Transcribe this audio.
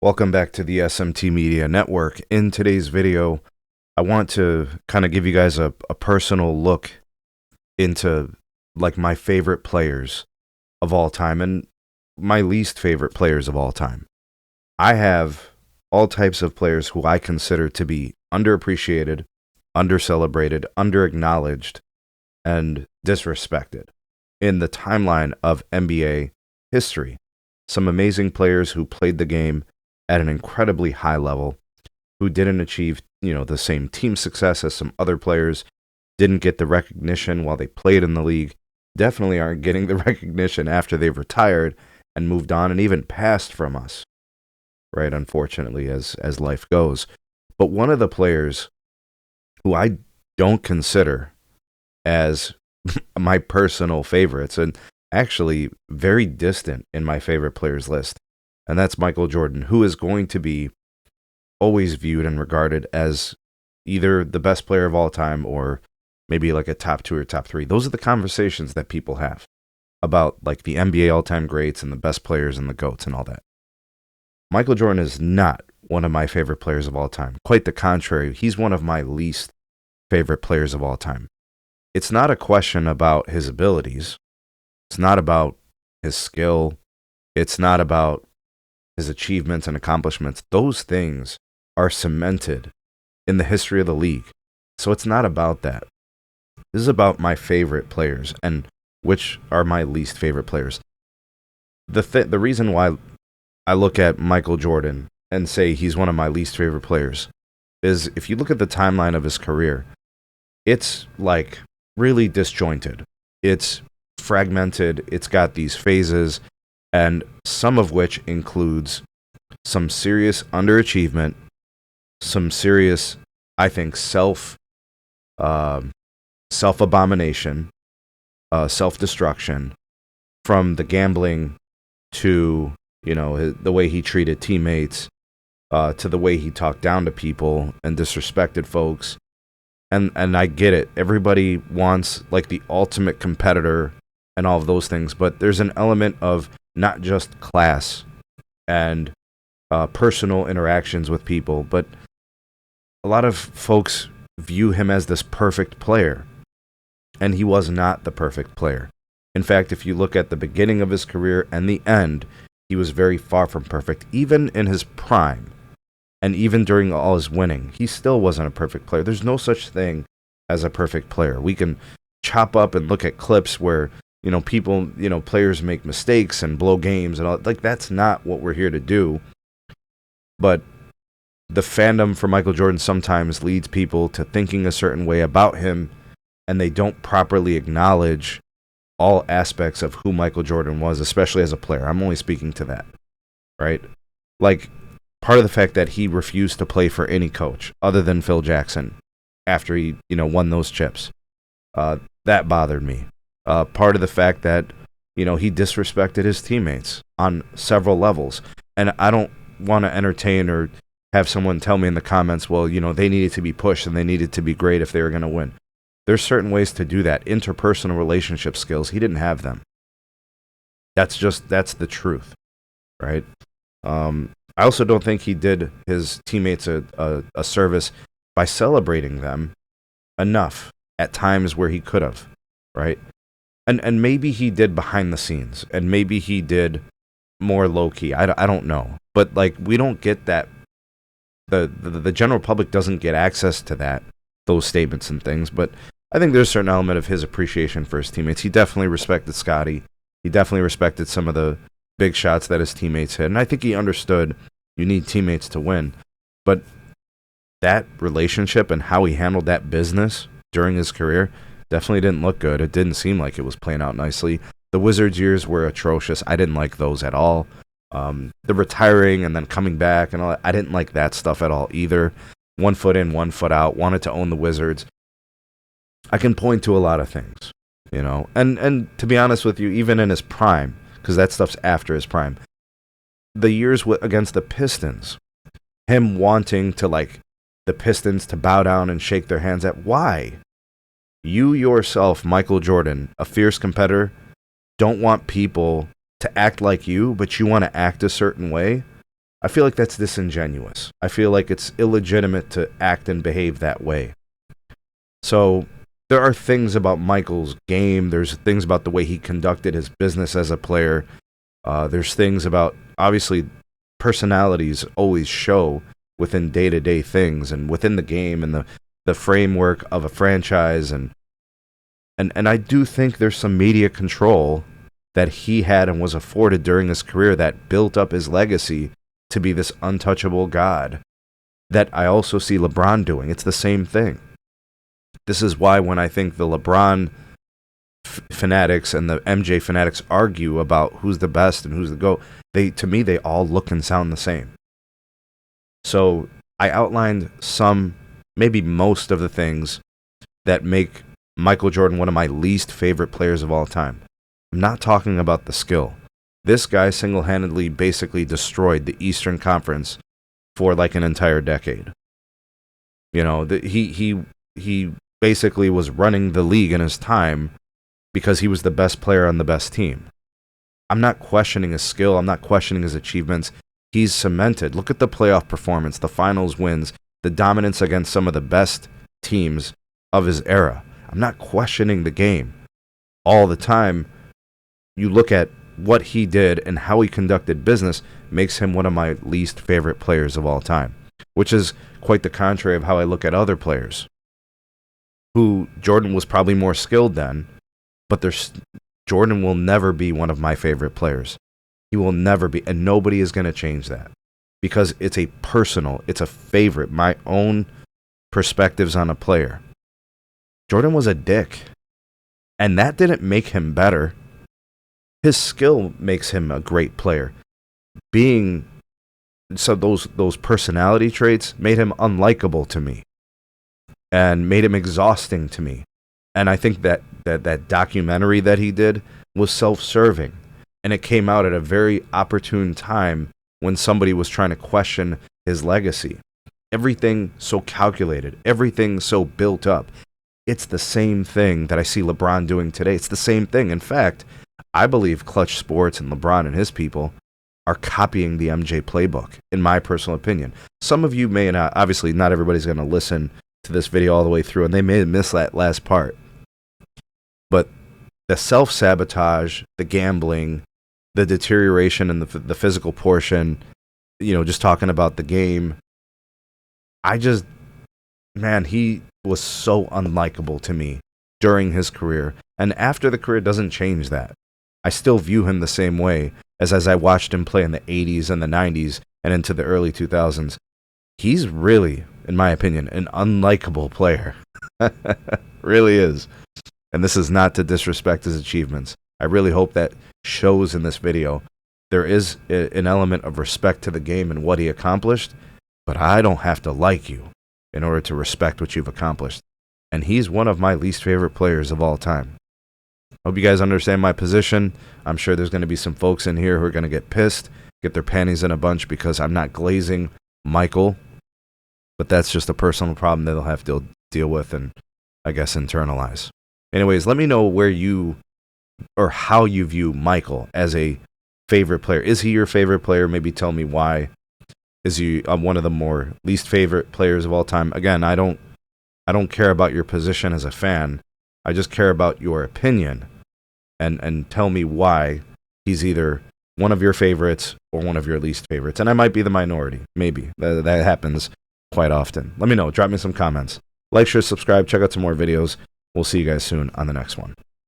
Welcome back to the SMT Media Network. In today's video, I want to kind of give you guys a personal look into like my favorite players of all time and my least favorite players of all time. I have all types of players who I consider to be underappreciated, undercelebrated, underacknowledged, and disrespected in the timeline of NBA history. Some amazing players who played the game at an incredibly high level, who didn't achieve, the same team success as some other players, didn't get the recognition while they played in the league, definitely aren't getting the recognition after they've retired and moved on and even passed from us, right? Unfortunately, as life goes. But one of the players who I don't consider as my personal favorites, and actually very distant in my favorite players list, and that's Michael Jordan, who is going to be always viewed and regarded as either the best player of all time or maybe like a top 2 or top 3. Those are the conversations that people have about like the NBA all-time greats and the best players and the GOATs and all that. Michael Jordan is not one of my favorite players of all time. Quite the contrary, he's one of my least favorite players of all time. It's not a question about his abilities. It's not about his skill. It's not about his achievements and accomplishments. Those things are cemented in the history of the league. So it's not about that. This is about my favorite players and which are my least favorite players. The reason why I look at Michael Jordan and say he's one of my least favorite players is if you look at the timeline of his career, it's like really disjointed. It's fragmented. It's got these phases, and some of which includes some serious underachievement, some serious, I think, self-abomination, self-destruction, from the gambling to, the way he treated teammates, to the way he talked down to people and disrespected folks. And I get it. Everybody wants like the ultimate competitor and all of those things, but there's an element of not just class and personal interactions with people, but a lot of folks view him as this perfect player, and he was not the perfect player. In fact, if you look at the beginning of his career and the end, he was very far from perfect. Even in his prime, and even during all his winning, he still wasn't a perfect player. There's no such thing as a perfect player. We can chop up and look at clips where people, players make mistakes and blow games and all. Like, that's not what we're here to do. But the fandom for Michael Jordan sometimes leads people to thinking a certain way about him, and they don't properly acknowledge all aspects of who Michael Jordan was, especially as a player. I'm only speaking to that, right? Like, part of the fact that he refused to play for any coach other than Phil Jackson after he, won those chips, that bothered me. Part of the fact that, he disrespected his teammates on several levels. And I don't want to entertain or have someone tell me in the comments, well, they needed to be pushed and they needed to be great if they were going to win. There's certain ways to do that. Interpersonal relationship skills, he didn't have them. That's the truth, right? I also don't think he did his teammates a service by celebrating them enough at times where he could have, right? And maybe he did behind the scenes, and maybe he did more low-key. I don't know. But, like, we don't get that. The general public doesn't get access to those statements and things. But I think there's a certain element of his appreciation for his teammates. He definitely respected Scottie. He definitely respected some of the big shots that his teammates hit. And I think he understood you need teammates to win. But that relationship and how he handled that business during his career definitely didn't look good. It didn't seem like it was playing out nicely. The Wizards years were atrocious. I didn't like those at all. The retiring and then coming back and all that, I didn't like that stuff at all either. 1 foot in, 1 foot out, wanted to own the Wizards. I can point to a lot of things, And to be honest with you, even in his prime, because that stuff's after his prime, the years against the Pistons, him wanting to, like, the Pistons to bow down and shake their hands at, why? You yourself, Michael Jordan, a fierce competitor, don't want people to act like you, but you want to act a certain way. I feel like that's disingenuous. I feel like it's illegitimate to act and behave that way. So there are things about Michael's game. There's things about the way he conducted his business as a player. There's things about, obviously, personalities always show within day-to-day things and within the game and the framework of a franchise. And I do think there's some media control that he had and was afforded during his career that built up his legacy to be this untouchable god that I also see LeBron doing. It's the same thing. This is why when I think the LeBron fanatics and the MJ fanatics argue about who's the best and who's the GOAT, to me, they all look and sound the same. So I outlined some, maybe most of the things that make Michael Jordan one of my least favorite players of all time. I'm not talking about the skill. This guy single-handedly basically destroyed the Eastern Conference for like an entire decade. You know, he basically was running the league in his time because he was the best player on the best team. I'm not questioning his skill. I'm not questioning his achievements. He's cemented. Look at the playoff performance, the finals wins, the dominance against some of the best teams of his era. I'm not questioning the game. All the time, you look at what he did and how he conducted business makes him one of my least favorite players of all time, which is quite the contrary of how I look at other players who Jordan was probably more skilled than, but Jordan will never be one of my favorite players. He will never be, and nobody is going to change that because it's a favorite, my own perspectives on a player. Jordan was a dick, and that didn't make him better. His skill makes him a great player. Those personality traits made him unlikable to me and made him exhausting to me. And I think that documentary that he did was self-serving, and it came out at a very opportune time when somebody was trying to question his legacy. Everything so calculated, everything so built up. It's the same thing that I see LeBron doing today. It's the same thing. In fact, I believe Clutch Sports and LeBron and his people are copying the MJ playbook, in my personal opinion. Some of you may not, obviously not everybody's going to listen to this video all the way through, and they may miss that last part. But the self-sabotage, the gambling, the deterioration in the physical portion, just talking about the game, he was so unlikable to me during his career. And after the career doesn't change that. I still view him the same way as I watched him play in the 80s and the 90s and into the early 2000s. He's really, in my opinion, an unlikable player. Really is. And this is not to disrespect his achievements. I really hope that shows in this video. There is an element of respect to the game and what he accomplished, but I don't have to like you in order to respect what you've accomplished. And he's one of my least favorite players of all time. Hope you guys understand my position. I'm sure there's going to be some folks in here who are going to get pissed, get their panties in a bunch because I'm not glazing Michael. But that's just a personal problem that they'll have to deal with and, I guess, internalize. Anyways, let me know where you or how you view Michael as a favorite player. Is he your favorite player? Maybe tell me why. Is he one of the more least favorite players of all time? Again, I don't care about your position as a fan. I just care about your opinion and tell me why he's either one of your favorites or one of your least favorites. And I might be the minority. Maybe. That happens quite often. Let me know. Drop me some comments. Like, share, subscribe. Check out some more videos. We'll see you guys soon on the next one.